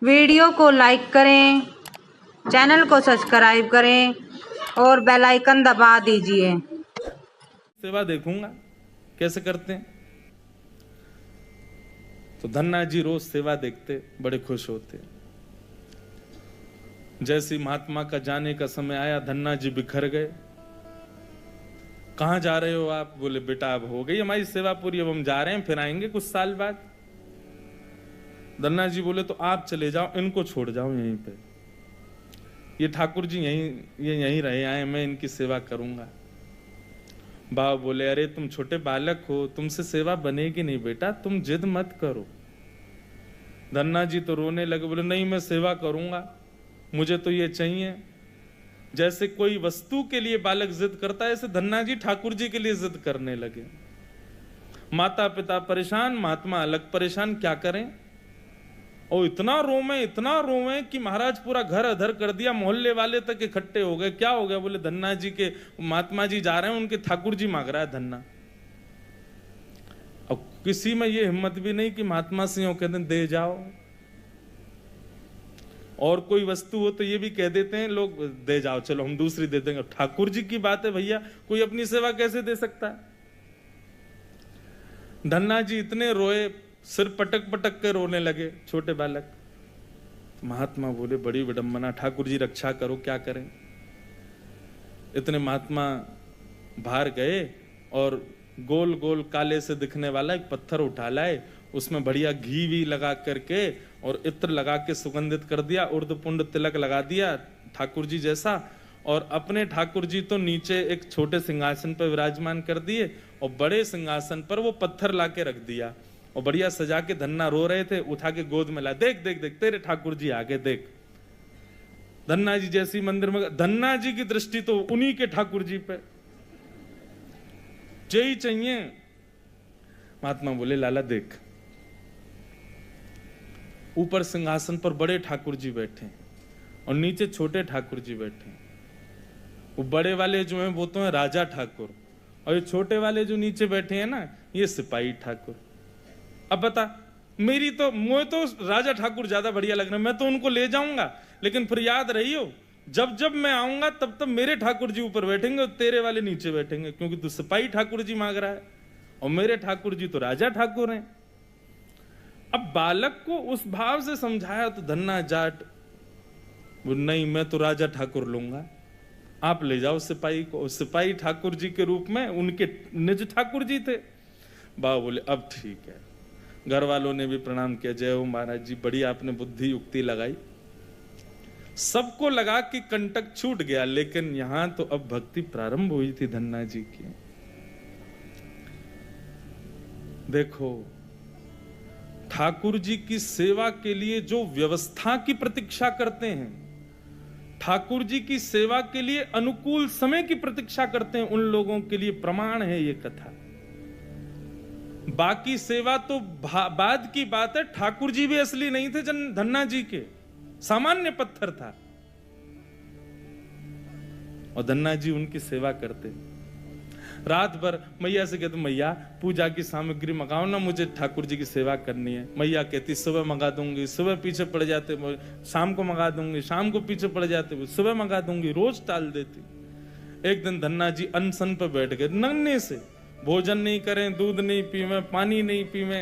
Video को like करें, channel को सब्सक्राइब करें और बेल आइकन दबा दीजिए। सेवा देखूंगा कैसे करते हैं। तो धन्ना जी रोज सेवा देखते, बड़े खुश होते। जैसे महात्मा का जाने का समय आया, धन्ना जी बिखर गए। कहां जा रहे हो आप? बोले बेटा अब हो गई हमारी सेवा पूरी, अब हम जा रहे हैं, फिर आएंगे कुछ साल बाद। धन्ना जी बोले तो आप चले जाओ, इनको छोड़ जाओ यहीं पे, ये ठाकुर जी यहीं रहे आए, मैं इनकी सेवा करूंगा। बाबा बोले अरे तुम छोटे बालक हो, तुमसे सेवा बनेगी नहीं बेटा, तुम जिद मत करो। धन्ना जी तो रोने लगे, बोले नहीं मैं सेवा करूंगा, मुझे तो ये चाहिए। जैसे कोई वस्तु के लिए बालक जिद करता है, ऐसे धन्ना जी ठाकुर जी के लिए जिद करने लगे। माता पिता परेशान, महात्मा अलग परेशान, क्या करें। और इतना रोवे कि महाराज पूरा घर अधर कर दिया, मोहल्ले वाले तक इकट्ठे हो गए। क्या हो गया? बोले धन्ना जी के महात्मा जी जा रहे हैं, उनके ठाकुर जी मांग रहा है धन्ना। अब किसी में ये हिम्मत भी नहीं कि महात्मा से यूं कहते दे जाओ। और कोई वस्तु हो तो ये भी कह देते हैं लोग, दे जाओ चलो हम दूसरी दे देंगे। ठाकुर जी की बात है भैया, कोई अपनी सेवा कैसे दे सकता है। धन्ना जी इतने रोए, सिर पटक पटक के रोने लगे, छोटे बालक। महात्मा बोले बड़ी विडंबना, ठाकुर जी रक्षा करो, क्या करें। इतने महात्मा बाहर गए और गोल गोल काले से दिखने वाला एक पत्थर उठा लाए, उसमें बढ़िया घी भी लगा करके और इत्र लगा के सुगंधित कर दिया, उर्द पुंड तिलक लगा दिया ठाकुर जी जैसा। और अपने ठाकुर जी तो नीचे एक छोटे सिंहासन पर विराजमान कर दिए और बड़े सिंहासन पर वो पत्थर ला के रख दिया और बढ़िया सजा के। धन्ना रो रहे थे, उठा के गोद में ला, देख देख देख तेरे ठाकुर जी आगे देख। धन्ना जी जैसी मंदिर में, धन्ना जी की दृष्टि तो उन्हीं के ठाकुर जी पे, जय चाहिए। महात्मा बोले लाला देख, ऊपर सिंहासन पर बड़े ठाकुर जी बैठे और नीचे छोटे ठाकुर जी बैठे। वो बड़े वाले जो हैं वो तो हैं राजा ठाकुर, और ये छोटे वाले जो नीचे बैठे हैं ना, ये सिपाही ठाकुर। अब बता, मुझे तो राजा ठाकुर ज्यादा बढ़िया लग रहे हैं, मैं तो उनको ले जाऊंगा, लेकिन फिर याद रहियो जब जब मैं आऊंगा तब तब मेरे ठाकुर जी ऊपर बैठेंगे और तेरे वाले नीचे बैठेंगे, क्योंकि तू सिपाही ठाकुर जी मांग रहा है और मेरे ठाकुर जी तो राजा ठाकुर हैं। अब बालक को उस भाव से समझाया तो धन्ना जाट वो नहीं, मैं तो राजा ठाकुर लूंगा, आप ले जाओ सिपाही को। सिपाही ठाकुर जी के रूप में उनके निज ठाकुर जी थे। बाबा बोले अब ठीक है। घर वालों ने भी प्रणाम किया, जय हो महाराज जी, बड़ी आपने बुद्धि युक्ति लगाई। सबको लगा कि कंटक छूट गया, लेकिन यहां तो अब भक्ति प्रारंभ हुई थी धन्ना जी की। देखो ठाकुर जी की सेवा के लिए जो व्यवस्था की प्रतीक्षा करते हैं, ठाकुर जी की सेवा के लिए अनुकूल समय की प्रतीक्षा करते हैं, उन लोगों के लिए प्रमाण है ये कथा। बाकी सेवा तो बाद की बात है। ठाकुर जी भी असली नहीं थे, धन्ना जी के सामान्य पत्थर था और धन्ना जी उनकी सेवा करते। रात भर मैया से कहते मैया पूजा की सामग्री मंगाओ ना, मुझे ठाकुर जी की सेवा करनी है। मैया कहती सुबह मंगा दूंगी, सुबह पीछे पड़ जाते, शाम को मंगा दूंगी, शाम को पीछे पड़ जाते, सुबह मंगा दूंगी, रोज टाल देती। एक दिन धन्ना जी अनशन पर बैठ गए, नन्हे से, भोजन नहीं करें, दूध नहीं पीवे, पानी नहीं पीवे।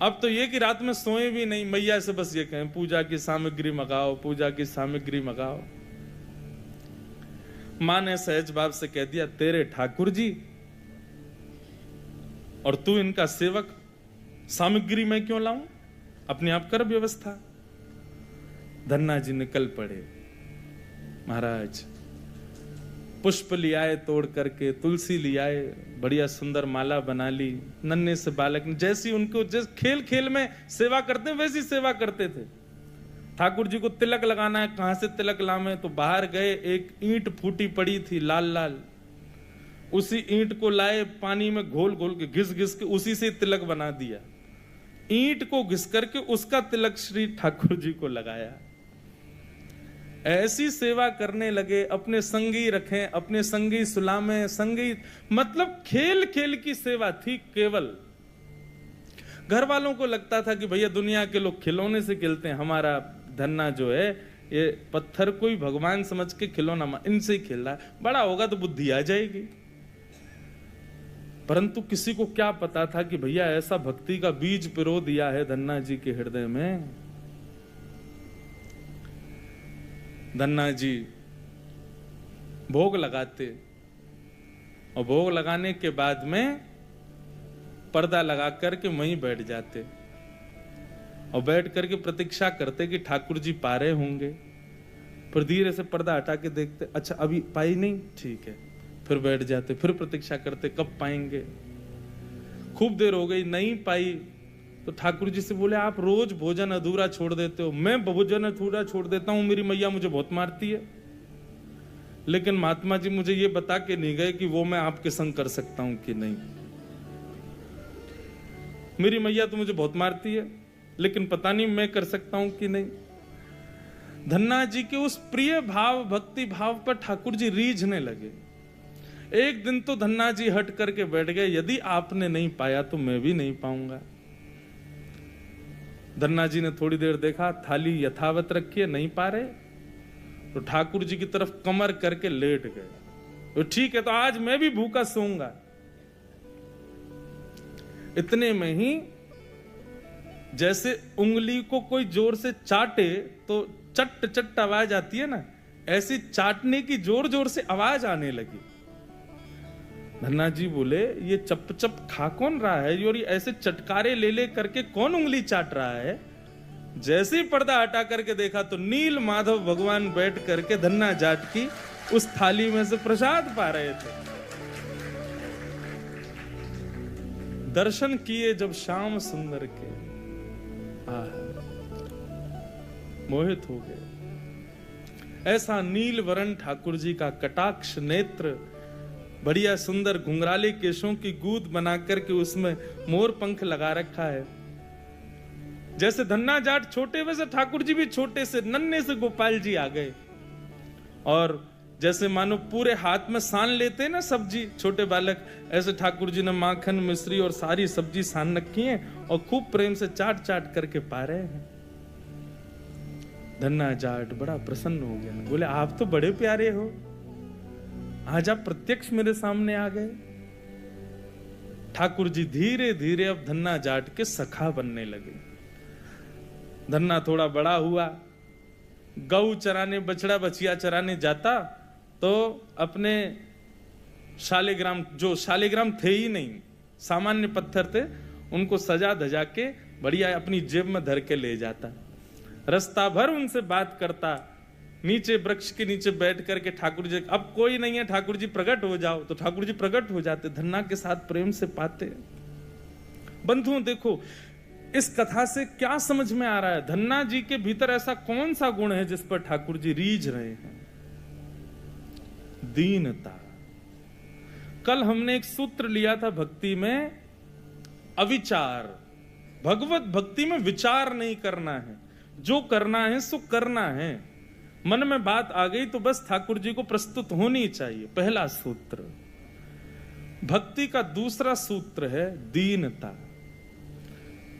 अब तो ये कि रात में सोए भी नहीं, मैया से बस ये कहें पूजा की सामग्री मंगाओ, पूजा की सामग्री मंगाओ। मां ने सहज भाव से कह दिया तेरे ठाकुर जी और तू इनका सेवक, सामग्री मैं क्यों लाऊं, अपने आप कर व्यवस्था। धन्ना जी निकल पड़े। महाराज पुष्प लियाए तोड़ करके, तुलसी लियाए, बढ़िया सुंदर माला बना ली। नन्हे से बालक ने जैसी उनको जिस खेल खेल में सेवा करते वैसी सेवा करते थे। ठाकुर जी को तिलक लगाना है, कहां से तिलक लावे, तो बाहर गए, एक ईंट फूटी पड़ी थी लाल लाल, उसी ईंट को लाए, पानी में घोल घोल के घिस घिस के उसी से तिलक बना दिया। ईंट को घिस करके उसका तिलक श्री ठाकुर जी को लगाया। ऐसी सेवा करने लगे। अपने संगी रखें, अपने संगी सुलामें, संगी मतलब खेल खेल की सेवा थी केवल। घर वालों को लगता था कि भैया दुनिया के लोग खिलौने से खेलते हैं, हमारा धन्ना जो है ये पत्थर को ही भगवान समझ के खिलौना इनसे ही खेल रहा है, बड़ा होगा तो बुद्धि आ जाएगी। परंतु किसी को क्या पता था कि भैया ऐसा भक्ति का बीज पिरो दिया है धन्ना जी के हृदय में। धन्ना जी भोग लगाते और भोग लगाने के बाद में पर्दा लगा करके वहीं बैठ जाते और बैठ करके प्रतीक्षा करते कि ठाकुर जी पा रहे होंगे। फिर धीरे से पर्दा हटा के देखते, अच्छा अभी पाई नहीं, ठीक है, फिर बैठ जाते, फिर प्रतीक्षा करते कब पाएंगे। खूब देर हो गई, नहीं पाई तो ठाकुर जी से बोले आप रोज भोजन अधूरा छोड़ देते हो। मैं भोजन अधूरा छोड़ देता हूं, मेरी मैया मुझे बहुत मारती है, लेकिन महात्मा जी मुझे ये बता के नहीं गए कि वो मैं आपके संग कर सकता हूं कि नहीं। मेरी मैया तो मुझे बहुत मारती है, लेकिन पता नहीं मैं कर सकता हूं कि नहीं। धन्ना जी के उस प्रिय भाव भक्ति भाव पर ठाकुर जी रीझने लगे। एक दिन तो धन्ना जी हट करके बैठ गए, यदि आपने नहीं पाया तो मैं भी नहीं पाऊंगा। धन्ना जी ने थोड़ी देर देखा, थाली यथावत रखी है, नहीं पा रहे, तो ठाकुर जी की तरफ कमर करके लेट गए। तो ठीक है, तो आज मैं भी भूखा सोऊंगा। इतने में ही जैसे उंगली को कोई जोर से चाटे तो चट चट आवाज आती है ना, ऐसी चाटने की जोर जोर से आवाज आने लगी। धन्ना जी बोले ये चप चप खा कौन रहा है और ये ऐसे चटकारे ले ले करके कौन उंगली चाट रहा है। जैसे ही पर्दा हटा करके देखा तो नील माधव भगवान बैठ करके धन्ना जाट की उस थाली में से प्रसाद पा रहे थे। दर्शन किए जब श्याम सुंदर के, मोहित हो गए। ऐसा नील वरण ठाकुर जी का कटाक्ष नेत्र, बढ़िया सुंदर घुंघराले केशों की गूंद बना करके उसमें मोर पंख लगा रखा है। जैसे धन्ना जाट छोटे वैसे ठाकुर जी भी छोटे से नन्हे से गोपाल जी आ गए। और जैसे मानो पूरे हाथ में सान लेते हैं ना सब्जी छोटे बालक, ऐसे ठाकुर जी ने माखन मिश्री और सारी सब्जी सान रखी है और खूब प्रेम से चाट चाट करके पा रहे हैं। धन्ना जाट बड़ा प्रसन्न हो गया, बोले आप तो बड़े प्यारे हो, आज आप प्रत्यक्ष मेरे सामने आ गए। ठाकुर जी धीरे धीरे अब धन्ना जाट के सखा बनने लगे। धन्ना थोड़ा बड़ा हुआ, गऊ चराने बछड़ा बछिया चराने जाता तो अपने शालिग्राम, जो शालिग्राम थे ही नहीं, सामान्य पत्थर थे, उनको सजा धजा के बढ़िया अपनी जेब में धर के ले जाता। रास्ता भर उनसे बात करता, नीचे वृक्ष के नीचे बैठ करके ठाकुर जी, अब कोई नहीं है ठाकुर जी प्रकट हो जाओ, तो ठाकुर जी प्रकट हो जाते, धन्ना के साथ प्रेम से पाते। बंधुओं देखो इस कथा से क्या समझ में आ रहा है, धन्ना जी के भीतर ऐसा कौन सा गुण है जिस पर ठाकुर जी रीझ रहे हैं? दीनता। कल हमने एक सूत्र लिया था भक्ति में, अविचार। भगवत भक्ति में विचार नहीं करना है, जो करना है सो करना है। मन में बात आ गई तो बस ठाकुर जी को प्रस्तुत होनी चाहिए, पहला सूत्र। भक्ति का दूसरा सूत्र है दीनता।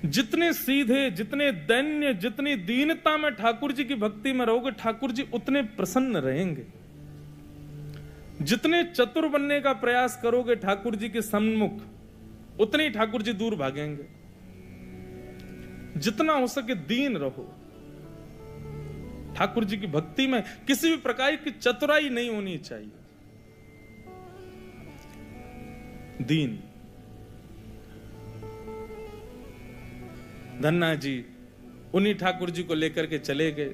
जितने सीधे, जितने दैन्य, जितनी दीनता में ठाकुर जी की भक्ति में रहोगे, ठाकुर जी उतने प्रसन्न रहेंगे। जितने चतुर बनने का प्रयास करोगे ठाकुर जी के सम्मुख, उतने ही ठाकुर जी दूर भागेंगे। जितना हो सके दीन रहो। ठाकुर जी की भक्ति में किसी भी प्रकार की चतुराई नहीं होनी चाहिए। दीन। धन्ना जी उन्हीं ठाकुर जी को लेकर के चले गए।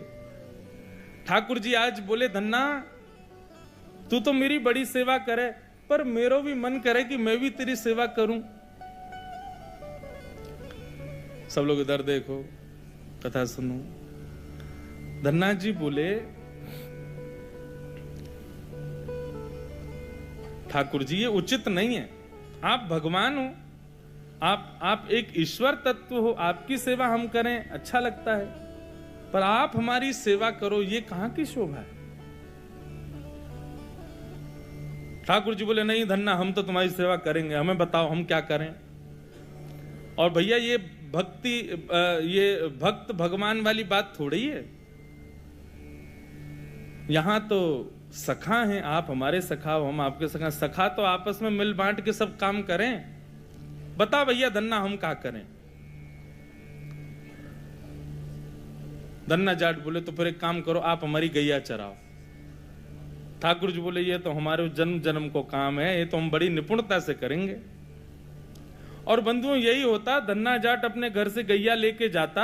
ठाकुर जी आज बोले, धन्ना तू तो मेरी बड़ी सेवा करे, पर मेरा भी मन करे कि मैं भी तेरी सेवा करूं। सब लोग इधर देखो, कथा सुनो। धन्ना जी बोले, ठाकुर जी ये उचित नहीं है, आप भगवान हो, आप एक ईश्वर तत्व हो, आपकी सेवा हम करें अच्छा लगता है, पर आप हमारी सेवा करो ये कहां की शोभा है। ठाकुर जी बोले, नहीं धन्ना हम तो तुम्हारी सेवा करेंगे, हमें बताओ हम क्या करें। और भैया ये भक्ति ये भक्त भगवान वाली बात थोड़ी है। यहां तो सखा हैं, आप हमारे सखा हो, हम आपके सखा। सखा तो आपस में मिल बांट के सब काम करें। बता भैया धन्ना हम क्या करें? धन्ना जाट बोले तो फिर एक काम करो, आप हमारी गैया चराओ। ठाकुर जी बोले ये तो हमारे जन्म जन्म को काम है, ये तो हम बड़ी निपुणता से करेंगे। और बंधुओं यही होता, धन्ना जाट अपने घर से गैया लेके जाता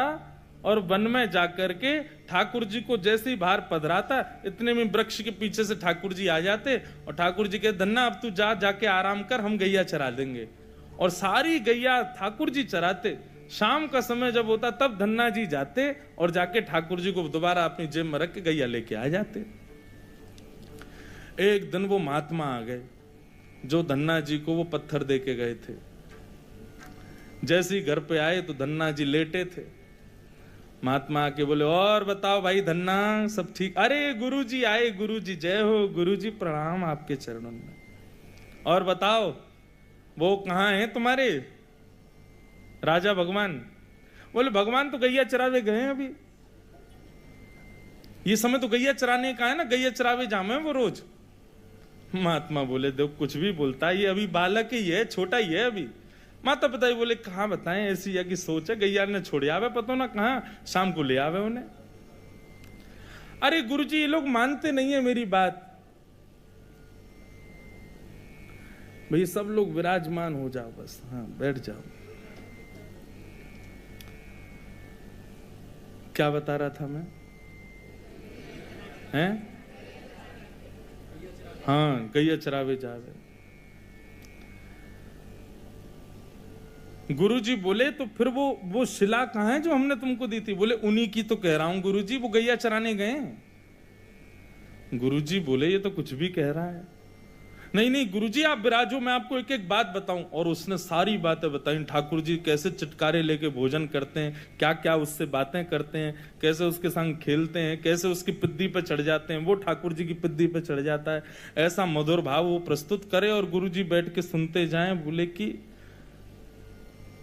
और वन में जाकर के ठाकुर जी को जैसे ही बाहर पधराता, इतने में वृक्ष के पीछे से ठाकुर जी आ जाते और ठाकुर जी कहते धन्ना अब तू जाके आराम कर, हम गैया चरा देंगे। और सारी गैया ठाकुर जी चराते। शाम का समय जब होता तब धन्ना जी जाते और जाके ठाकुर जी को दोबारा अपनी जेब में रख के गैया लेके आ जाते। एक दिन वो महात्मा आ गए जो धन्ना जी को वो पत्थर दे के गए थे। जैसे ही घर पे आए तो धन्ना जी लेटे थे। महात्मा आके बोले और बताओ भाई धन्ना सब ठीक? अरे गुरुजी आए, गुरुजी जय हो, गुरुजी प्रणाम आपके चरणों में। और बताओ वो कहाँ हैं तुम्हारे राजा भगवान? बोले भगवान तो गैया चरावे गए हैं अभी, ये समय तो गैया चराने का है ना, गैया चरावे जामे वो रोज। महात्मा बोले देखो कुछ भी बोलता है, ये अभी बालक ही है, छोटा ही है अभी। माता पिता बोले कहां बताएं, ऐसी या की सोच है, गैया ने छोड़ आवे पता ना कहां, शाम को ले आवे उन्हें। अरे गुरुजी ये लोग मानते नहीं है मेरी बात। भाई सब लोग विराजमान हो जाओ बस, हाँ बैठ जाओ। क्या बता रहा था मैं? हैं? हाँ गैया चरावे जावे। गुरुजी बोले तो फिर वो शिला कहां है जो हमने तुमको दी थी? बोले उन्हीं की तो कह रहा हूं गुरुजी, वो गैया चराने गए। गुरुजी बोले ये तो कुछ भी कह रहा है। नहीं नहीं गुरुजी आप विराजो, मैं आपको एक एक बात बताऊं। और उसने सारी बातें बताई, ठाकुर जी कैसे चटकारे लेके भोजन करते हैं, क्या क्या उससे बातें करते हैं, कैसे उसके संग खेलते हैं, कैसे उसकी पिद्दी पे चढ़ जाते हैं, वो ठाकुर जी की पिद्दी पे चढ़ जाता है। ऐसा मधुर भाव वो प्रस्तुत करे और गुरुजी बैठ के सुनते जाएं। बोले कि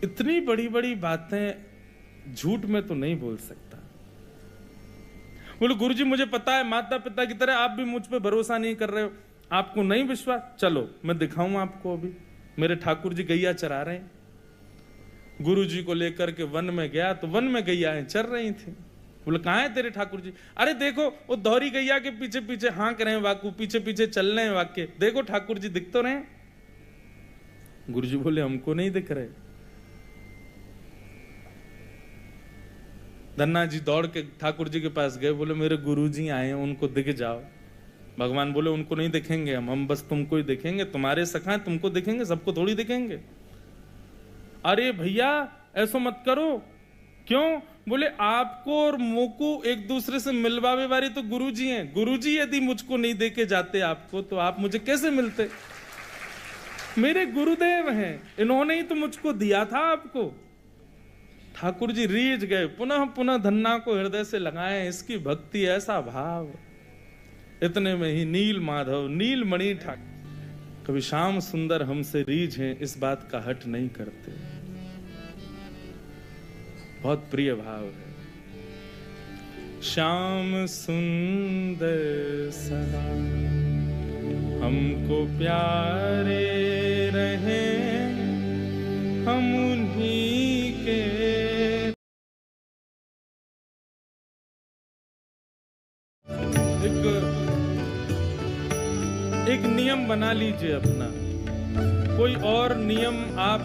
इतनी बड़ी बड़ी बातें झूठ में तो नहीं बोल सकता। बोले गुरुजी मुझे पता है, माता पिता की तरह आप भी मुझ पे भरोसा नहीं कर रहे हो, आपको नहीं विश्वास, चलो मैं दिखाऊं आपको। अभी मेरे ठाकुर जी गैया चरा रहे हैं। गुरु जी को लेकर के वन में गया तो वन में गैयाएं चर रही थी। बोले कहां है तेरे ठाकुर जी? अरे देखो वो दोहरी गैया के पीछे पीछे हाँक रहे हैं वाकू, पीछे पीछे चल रहे हैं वाक्य, देखो ठाकुर जी दिख तो रहे। गुरु जी बोले हमको नहीं दिख रहे। धन्ना जी दौड़ के ठाकुर जी के पास गए, बोले मेरे गुरु जी आए हैं, उनको दिख जाओ। भगवान बोले उनको नहीं दिखेंगे हम बस तुमको ही दिखेंगे, तुम्हारे सखा तुमको दिखेंगे, सबको थोड़ी दिखेंगे। अरे भैया ऐसा मत करो। क्यों? बोले आपको और मोको एक दूसरे से मिलवावे वाले तो गुरुजी हैं। गुरुजी यदि मुझको नहीं देके जाते आपको तो आप मुझे कैसे मिलते? मेरे गुरुदेव हैं, इन्होंने ही तो मुझको दिया था आपको। ठाकुर जी रीझ गए, पुनः पुनः धन्ना को हृदय से लगाए। इसकी भक्ति, ऐसा भाव। इतने में ही नील माधव, नीलमणि ठाकुर कभी श्याम सुंदर हमसे रीझ हैं, इस बात का हट नहीं करते। बहुत प्रिय भाव है। श्याम सुंदर सदा हमको प्यारे रहे, हम उन्हीं के। एक नियम बना लीजिए अपना। कोई और नियम आप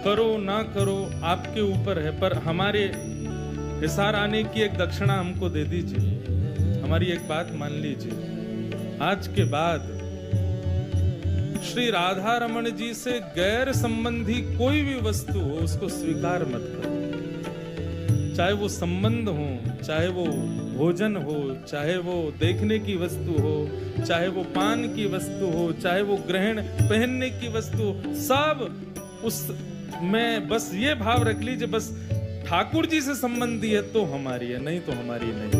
करो ना करो आपके ऊपर है, पर हमारे हिसार आने की एक दक्षिणा हमको दे दीजिए। हमारी एक बात मान लीजिए, आज के बाद श्री राधा रमन जी से गैर संबंधी कोई भी वस्तु हो उसको स्वीकार मत करो। चाहे वो संबंध हो, चाहे वो भोजन हो, चाहे वो देखने की वस्तु हो, चाहे वो पान की वस्तु हो, चाहे वो ग्रहण पहनने की वस्तु हो, सब उस में बस ये भाव रख लीजिए, बस ठाकुर जी से संबंधी है तो हमारी है, नहीं तो हमारी नहीं।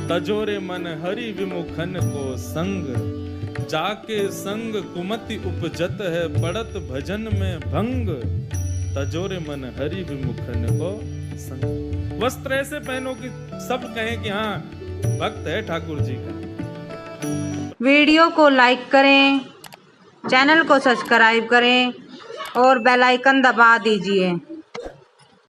तजोरे मन हरि विमुखन को संग, जाके संग कुमति उपजत है, पड़त भजन में भंग। तजोरे मन हरि विमुखन को संग। वस्त्र ऐसे पहनो कि सब कहें कि हाँ भक्त है ठाकुर जी का। वीडियो को लाइक करें, चैनल को सब्सक्राइब करें और बेल आइकन दबा दीजिए।